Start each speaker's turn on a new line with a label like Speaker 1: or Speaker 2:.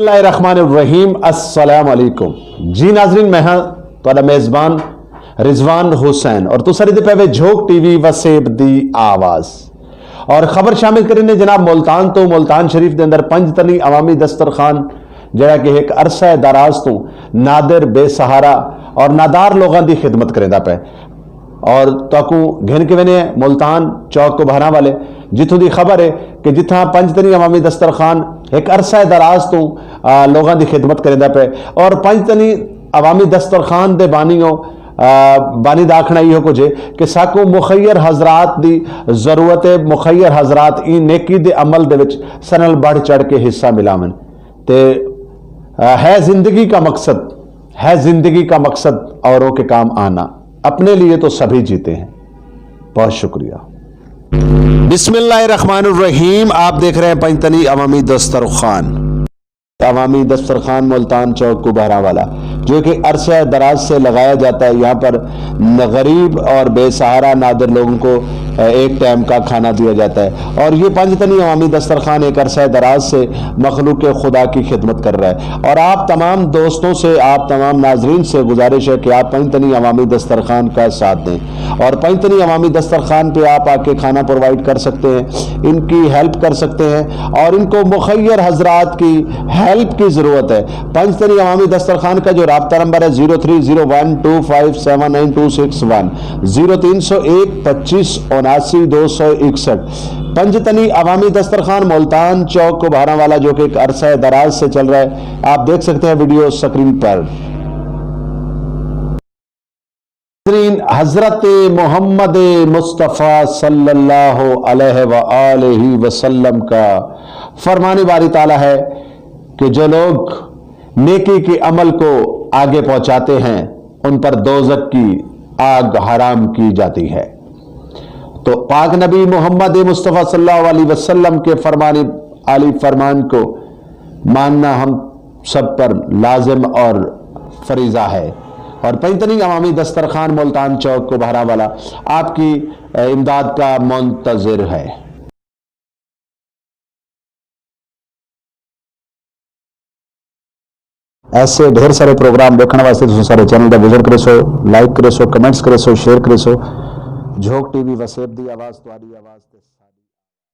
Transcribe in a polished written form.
Speaker 1: اللہ الرحمن الرحیم، السلام علیکم جی ناظرین، میں ہاں تہاڈا میزبان رضوان حسین اور تساں دے پے جھوک ٹی وی وسیب دی آواز اور خبر شامل کرنے جناب ملتان تو ملتان شریف دے اندر 5 تنی عوامی دسترخوان جڑا کہ ایک عرصہ دراز تو نادر بے سہارا اور نادار لوگاں دی خدمت کریندا پے اور تاکو گھن کے ونے ملتان چوک کو بہانا والے جتوں دی خبر ہے کہ جتھاں 5 تنی عوامی دسترخوان ایک عرصہ دراز تو لوگاں دی خدمت کریندا پے اور 5 تنی عوامی دسترخوان دے بانیوں بانی داکھنا یہ کچھ ہے کہ ساکو مخیر حضرات دی ضرورت ہے، مخیر حضرات این نیکی دے عمل دے وچ سنل بڑھ چڑھ کے حصہ ملاون تے ہے زندگی کا مقصد اوروں کے کام آنا، اپنے لیے تو سبھی جیتے ہیں۔ بہت شکریہ۔ بسم اللہ الرحمن الرحیم، آپ دیکھ رہے ہیں 5 تنی عوامی دسترخوان ملتان چوک کو بہرا والا، جو کہ عرصہ دراز سے لگایا جاتا ہے۔ یہاں پر غریب اور بے سہارا نادر لوگوں کو ایک ٹائم کا کھانا دیا جاتا ہے اور یہ 5 تنی عوامی دسترخوان ایک عرصہ دراز سے مخلوق خدا کی خدمت کر رہا ہے۔ اور آپ تمام دوستوں سے، آپ تمام ناظرین سے گزارش ہے کہ آپ 5 تنی عوامی دسترخوان کا ساتھ دیں اور 5 تنی عوامی دسترخوان پہ آپ آ کے کھانا پرووائڈ کر سکتے ہیں، ان کی ہیلپ کر سکتے ہیں اور ان کو مخیر حضرات کی ہیلپ کی ضرورت ہے۔ 5 تنی عوامی دسترخوان کا جو رابطہ نمبر ہے 030125796261 0301 25 79 261۔ 5 تنی عوامی دسترخوان ملتان چوک کو بہانا والا، جو کہ ایک عرصہ دراز سے چل رہا ہے۔ آپ دیکھ سکتے ہیں ویڈیو سکرین پر۔ حضرت محمد مصطفیٰ صلی اللہ علیہ وآلہ وسلم کا فرمان باری تعالیٰ ہے کہ جو لوگ نیکی کے عمل کو آگے پہنچاتے ہیں ان پر دوزخ کی آگ حرام کی جاتی ہے۔ تو پاک نبی محمد مصطفیٰ صلی اللہ علیہ وسلم کے فرمان کو ماننا ہم سب پر لازم اور فریضہ ہے۔ اور 5 تنی عوامی دسترخوان ملتان چوک کو بہرا والا آپ کی امداد کا منتظر ہے۔ ایسے ڈھیر سارے پروگرام دیکھنے واسطے تسی سارے چینل دا وزٹ کرے سو، لائک کرے سو، کمنٹس کرے سو، شیئر کرے سو۔ جھوک ٹی وی وسیب دی آواز تہاڈی آواز تے